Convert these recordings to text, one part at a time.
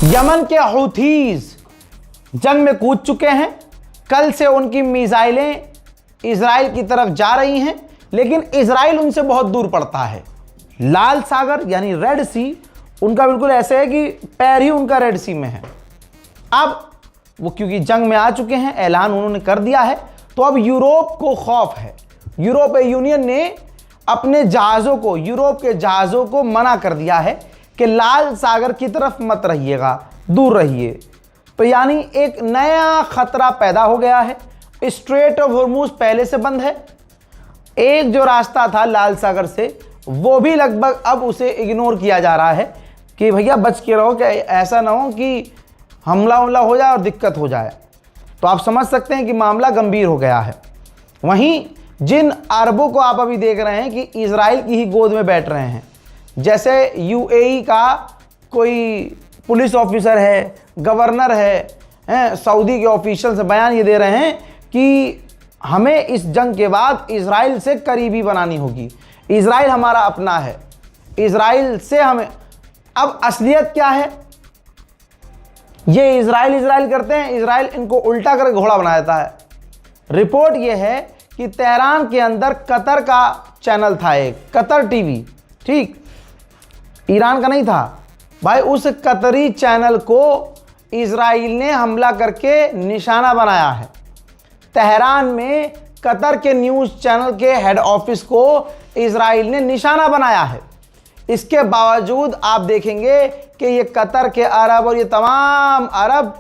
Yemen के Houthis जंग में कूद चुके हैं। कल से उनकी मिसाइलें इजराइल की तरफ जा रही हैं, लेकिन इजराइल उनसे बहुत दूर पड़ता है। लाल सागर यानी रेड सी उनका बिल्कुल ऐसे है कि पैर ही उनका रेड सी में है। अब वो क्योंकि जंग में आ चुके हैं, ऐलान उन्होंने कर दिया है, तो अब यूरोप को खौफ है। यूरोपीय यूनियन ने अपने जहाज़ों को, यूरोप के जहाज़ों को मना कर दिया है कि लाल सागर की तरफ मत रहिएगा, दूर रहिए। तो यानी एक नया खतरा पैदा हो गया है। स्ट्रेट ऑफ हॉर्मूज पहले से बंद है। एक जो रास्ता था लाल सागर से, वो भी लगभग अब उसे इग्नोर किया जा रहा है कि भैया बच के रहो, कि ऐसा ना हो कि हमला हो जाए और दिक्कत हो जाए। तो आप समझ सकते हैं कि मामला गंभीर हो गया है। वहीं जिन अरबों को आप अभी देख रहे हैं कि इजराइल की ही गोद में बैठ रहे हैं, जैसे यूएई का कोई पुलिस ऑफिसर है, गवर्नर है, सऊदी के ऑफिशियल से बयान ये दे रहे हैं कि हमें इस जंग के बाद इजराइल से करीबी बनानी होगी, इजराइल हमारा अपना है, इजराइल से हमें। अब असलियत क्या है? ये इजराइल करते हैं, इजराइल इनको उल्टा कर घोड़ा बना देता है। रिपोर्ट ये है कि तेहरान के अंदर कतर का चैनल था, एक कतर टीवी, ठीक, ईरान का नहीं था भाई। उस कतरी चैनल को इजराइल ने हमला करके निशाना बनाया है। तेहरान में कतर के न्यूज़ चैनल के हेड ऑफिस को इजराइल ने निशाना बनाया है। इसके बावजूद आप देखेंगे कि ये कतर के अरब और ये तमाम अरब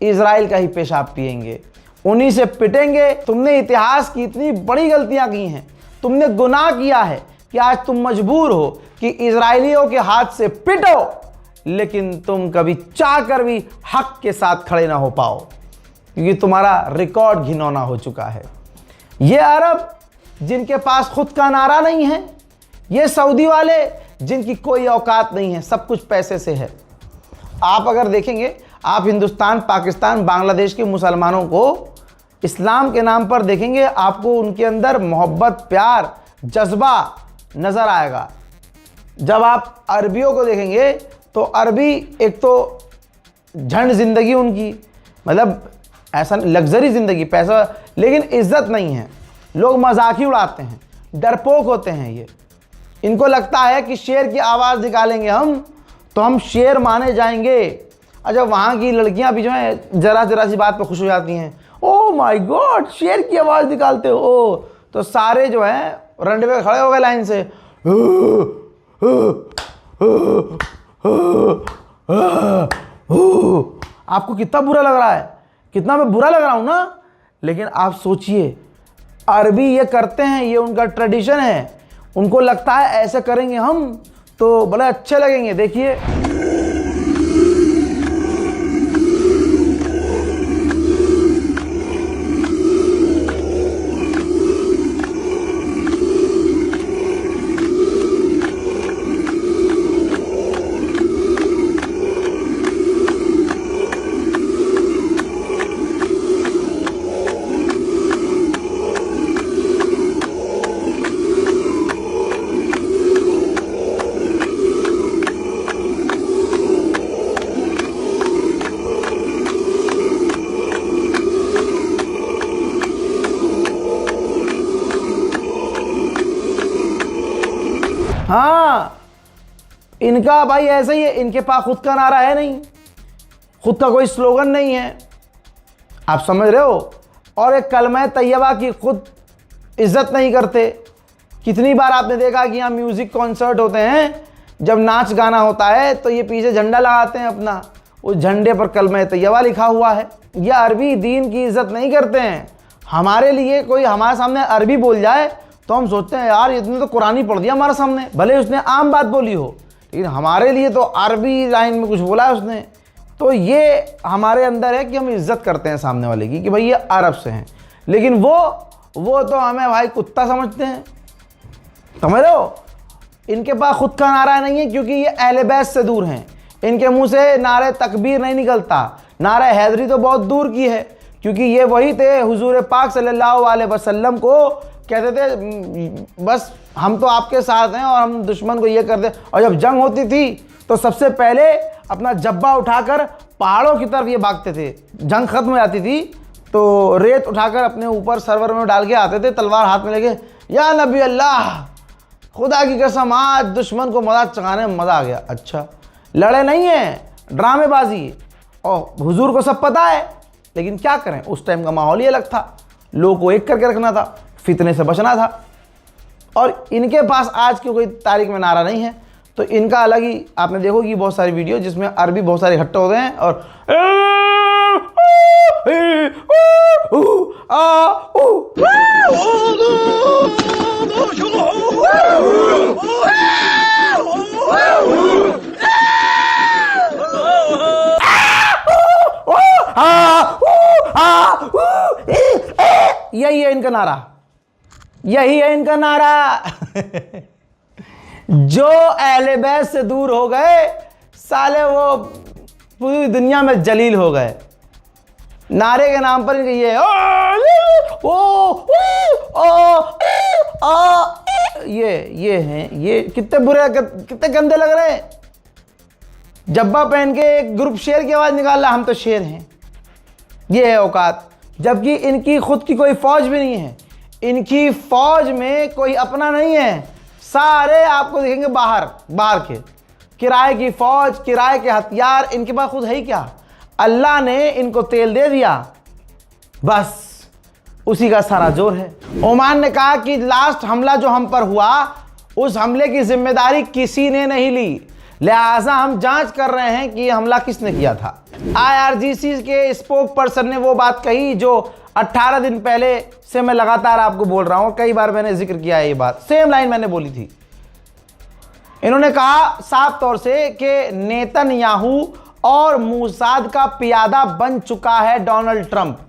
इजराइल का ही पेशाब पिएंगे, उन्हीं से पिटेंगे। तुमने इतिहास की इतनी बड़ी गलतियां की हैं, तुमने गुनाह किया है कि आज तुम मजबूर हो कि इजराइलियों के हाथ से पिटो, लेकिन तुम कभी चाह कर भी हक के साथ खड़े ना हो पाओ, क्योंकि तुम्हारा रिकॉर्ड घिनौना हो चुका है। ये अरब जिनके पास खुद का नारा नहीं है, ये सऊदी वाले जिनकी कोई औकात नहीं है, सब कुछ पैसे से है। आप अगर देखेंगे, आप हिंदुस्तान, पाकिस्तान, बांग्लादेश के मुसलमानों को इस्लाम के नाम पर देखेंगे, आपको उनके अंदर मोहब्बत, प्यार, जज्बा नज़र आएगा। जब आप अरबियों को देखेंगे तो अरबी एक तो झंड ज़िंदगी उनकी, मतलब ऐसा लग्जरी ज़िंदगी, पैसा, लेकिन इज्जत नहीं है। लोग मजाक ही उड़ाते हैं, डरपोक होते हैं ये। इनको लगता है कि शेर की आवाज़ निकालेंगे हम तो हम शेर माने जाएंगे। अच्छा, वहाँ की लड़कियाँ भी जो हैं जरा सी बात पर खुश हो जाती हैं, ओ माय गॉड शेर की आवाज़ निकालते हो, तो सारे जो हैं रंडे पे खड़े हो गए लाइन से। आपको कितना बुरा लग रहा है, कितना मैं बुरा लग रहा हूँ ना, लेकिन आप सोचिए अरबी ये करते हैं, ये उनका ट्रेडिशन है। उनको लगता है ऐसे करेंगे हम तो बड़े अच्छे लगेंगे। देखिए हाँ, इनका भाई ऐसा ही है, इनके पास खुद का नारा है नहीं, खुद का कोई स्लोगन नहीं है, आप समझ रहे हो। और एक कलमा तैयबा की खुद इज्जत नहीं करते। कितनी बार आपने देखा कि यहाँ म्यूज़िक कॉन्सर्ट होते हैं, जब नाच गाना होता है तो ये पीछे झंडा लगाते हैं अपना, उस झंडे पर कलमा तैयबा लिखा हुआ है। ये अरबी दीन की इज्जत नहीं करते हैं। हमारे लिए कोई हमारे सामने अरबी बोल जाए तो हम सोचते हैं यार इसने तो कुरानी पढ़ दिया हमारे सामने, भले उसने आम बात बोली हो, लेकिन हमारे लिए तो अरबी लाइन में कुछ बोला है उसने। तो ये हमारे अंदर है कि हम इज्जत करते हैं सामने वाले की कि भाई ये अरब से हैं, लेकिन वो तो हमें भाई कुत्ता समझते हैं, समझ रहे हो। इनके पास खुद का नारा नहीं है क्योंकि ये अहले बैत से दूर हैं। इनके मुंह से नारे तकबीर नहीं निकलता, नारा हैदरी तो बहुत दूर की है, क्योंकि ये वही थे हुजूर पाक सल्लल्लाहु अलैहि वसल्लम को कहते थे बस हम तो आपके साथ हैं और हम दुश्मन को ये करते। और जब जंग होती थी तो सबसे पहले अपना जब्बा उठाकर पहाड़ों की तरफ ये भागते थे। जंग खत्म हो जाती थी तो रेत उठाकर अपने ऊपर सरवर में डाल के आते थे, तलवार हाथ में लेके, या नबी अल्लाह, खुदा की कसम आज दुश्मन को मजाक चखाने में मज़ा आ गया। अच्छा, लड़े नहीं है, ड्रामेबाजी। और हुजूर को सब पता है, लेकिन क्या करें, उस टाइम का माहौल ही अलग था, लोगों को एक करके रखना था, फितने से बचना था। और इनके पास आज की कोई तारीख में नारा नहीं है, तो इनका अलग ही आपने देखोगी बहुत सारी वीडियो जिसमें अरबी बहुत सारे इकट्ठे होते हैं और यही है इनका नारा, यही है इनका नारा। जो अहले बैत से दूर हो गए साले वो पूरी दुनिया में जलील हो गए। नारे के नाम पर इनके ये हैं, ये कितने बुरे, कितने गंदे लग रहे हैं। जब्बा पहन के एक ग्रुप शेर की आवाज निकाल रहा, हम तो शेर हैं, ये है औकात। जबकि इनकी खुद की कोई फौज भी नहीं है, इनकी फौज में कोई अपना नहीं है, सारे आपको देखेंगे बाहर के, किराए की फौज, किराए के हथियार, इनके पास खुद है ही क्या। अल्लाह ने इनको तेल दे दिया, बस उसी का सारा जोर है। ओमान ने कहा कि लास्ट हमला जो हम पर हुआ, उस हमले की जिम्मेदारी किसी ने नहीं ली, लिहाजा हम जांच कर रहे हैं कि हमला किसने किया था। IRGC के स्पोक पर्सन ने वो बात कही जो 18 दिन पहले से मैं लगातार आपको बोल रहा हूं, कई बार मैंने जिक्र किया है, ये बात सेम लाइन मैंने बोली थी। इन्होंने कहा साफ तौर से कि नेतन्याहू और मूसाद का पियादा बन चुका है डोनाल्ड ट्रंप,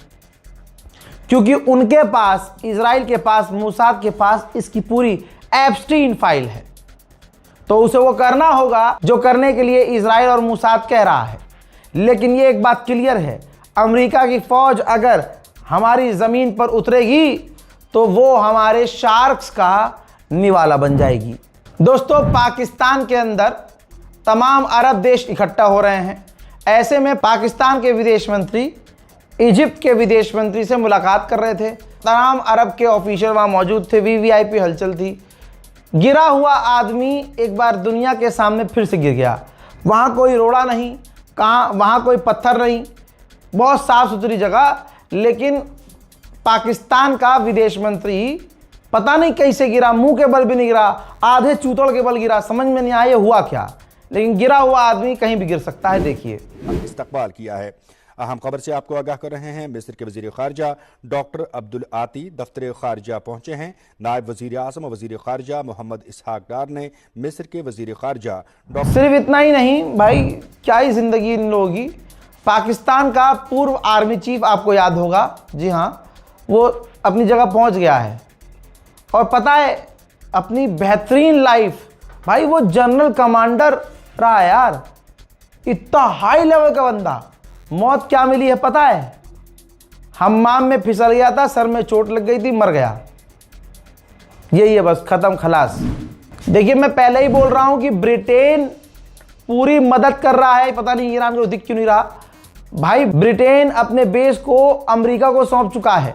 क्योंकि उनके पास, इजराइल के पास, मूसाद के पास इसकी पूरी एप्स्टीन फाइल है। तो उसे वो करना होगा जो करने के लिए इजराइल और मूसाद कह रहा है। लेकिन ये एक बात क्लियर है, अमेरिका की फौज अगर हमारी ज़मीन पर उतरेगी तो वो हमारे शार्क्स का निवाला बन जाएगी। दोस्तों, पाकिस्तान के अंदर तमाम अरब देश इकट्ठा हो रहे हैं। ऐसे में पाकिस्तान के विदेश मंत्री इजिप्ट के विदेश मंत्री से मुलाकात कर रहे थे। तमाम अरब के ऑफिशियल वहाँ मौजूद थे, VVIP हलचल थी। गिरा हुआ आदमी एक बार दुनिया के सामने फिर से गिर गया। वहाँ कोई रोड़ा नहीं, वहाँ कोई पत्थर नहीं, बहुत साफ़ सुथरी जगह, लेकिन पाकिस्तान का विदेश मंत्री पता नहीं कैसे गिरा, मुंह के बल भी नहीं गिरा, आधे चूतड़ के बल गिरा, समझ में नहीं आया हुआ क्या, लेकिन गिरा हुआ आदमी कहीं भी गिर सकता है। देखिए, इस्तकबाल किया है। अहम खबर से आपको आगाह कर रहे हैं। मिस्र के वजीर खारजा डॉक्टर अब्दुल आती दफ्तर खारजा पहुंचे हैं। नायब वजीर आज़म और वजीर खारजा मोहम्मद इसहाक डार ने मिस्र के वजीर खारजा डॉक्टर, सिर्फ इतना ही नहीं भाई, क्या ही जिंदगी इन लोगों की। पाकिस्तान का पूर्व आर्मी चीफ आपको याद होगा, जी हाँ, वो अपनी जगह पहुंच गया है और पता है अपनी बेहतरीन लाइफ, भाई वो जनरल कमांडर रहा यार, इतना हाई लेवल का बंदा, मौत क्या मिली है पता है? हम्माम में फिसल गया था, सर में चोट लग गई थी, मर गया। यही है बस, खत्म खलास। देखिए, मैं पहले ही बोल रहा हूं कि ब्रिटेन पूरी मदद कर रहा है, पता नहीं ईरान को दिख क्यों नहीं रहा। भाई ब्रिटेन अपने बेस को अमेरिका को सौंप चुका है।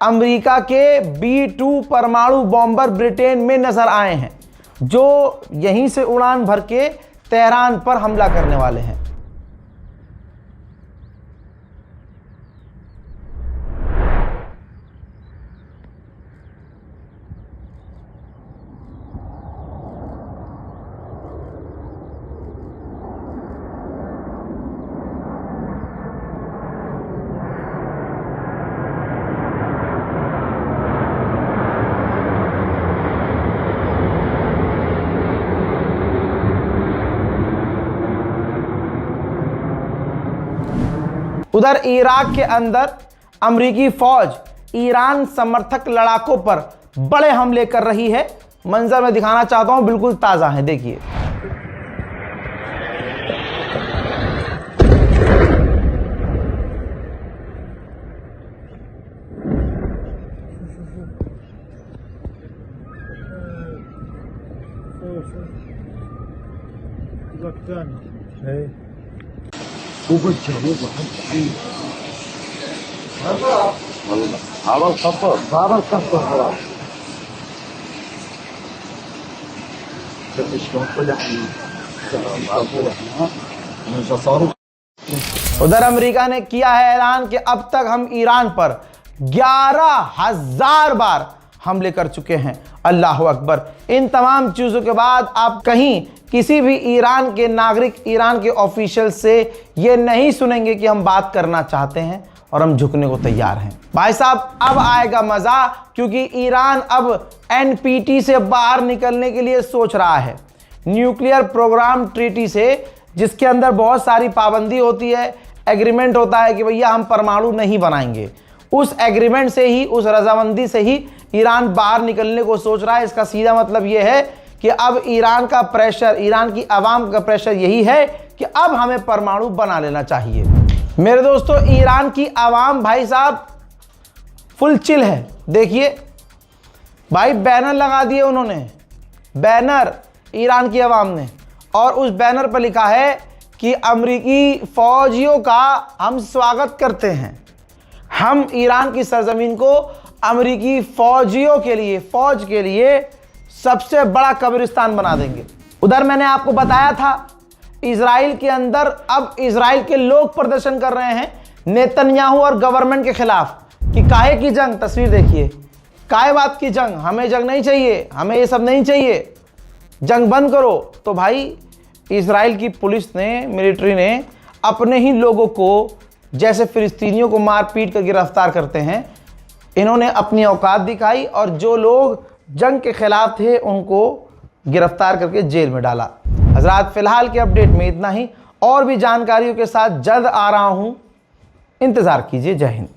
अमेरिका के B-2 परमाणु बॉम्बर ब्रिटेन में नजर आए हैं, जो यहीं से उड़ान भर के तेहरान पर हमला करने वाले हैं। उधर इराक के अंदर अमरीकी फौज ईरान समर्थक लड़ाकों पर बड़े हमले कर रही है। मंजर में दिखाना चाहता हूं, बिल्कुल ताजा है, देखिए। उधर अमेरिका ने किया है ऐलान कि अब तक हम ईरान पर 11,000 बार हमले कर चुके हैं। अल्लाह अकबर। इन तमाम चीज़ों के बाद आप कहीं किसी भी ईरान के नागरिक, ईरान के ऑफिशियल से ये नहीं सुनेंगे कि हम बात करना चाहते हैं और हम झुकने को तैयार हैं। भाई साहब अब आएगा मज़ा, क्योंकि ईरान अब NPT से बाहर निकलने के लिए सोच रहा है, न्यूक्लियर प्रोग्राम ट्रीटी से, जिसके अंदर बहुत सारी पाबंदी होती है, एग्रीमेंट होता है कि भैया हम परमाणु नहीं बनाएंगे। उस एग्रीमेंट से ही, उस रजामंदी से ही ईरान बाहर निकलने को सोच रहा है। इसका सीधा मतलब यह है कि अब ईरान का प्रेशर, ईरान की आवाम का प्रेशर यही है कि अब हमें परमाणु बना लेना चाहिए। मेरे दोस्तों, ईरान की आवाम भाई साहब फुल चिल है। देखिए भाई, बैनर लगा दिए उन्होंने, बैनर ईरान की आवाम ने, और उस बैनर पर लिखा है कि अमेरिकी फौजियों का हम स्वागत करते हैं। हम ईरान की सरजमीन को अमेरिकी फौजियों के लिए, फौज के लिए सबसे बड़ा कब्रिस्तान बना देंगे। उधर मैंने आपको बताया था इजराइल के अंदर अब इजराइल के लोग प्रदर्शन कर रहे हैं नेतन्याहू और गवर्नमेंट के खिलाफ कि काहे की जंग। तस्वीर देखिए, काहे बात की जंग, हमें जंग नहीं चाहिए, हमें ये सब नहीं चाहिए, जंग बंद करो। तो भाई इजराइल की पुलिस ने, मिलिट्री ने अपने ही लोगों को जैसे फिलिस्तीनियों को मार पीट कर गिरफ्तार करते हैं, इन्होंने अपनी औकात दिखाई और जो लोग जंग के खिलाफ थे उनको गिरफ्तार करके जेल में डाला। हजरात, फिलहाल के अपडेट में इतना ही, और भी जानकारियों के साथ जल्द आ रहा हूं, इंतज़ार कीजिए। जय हिंद।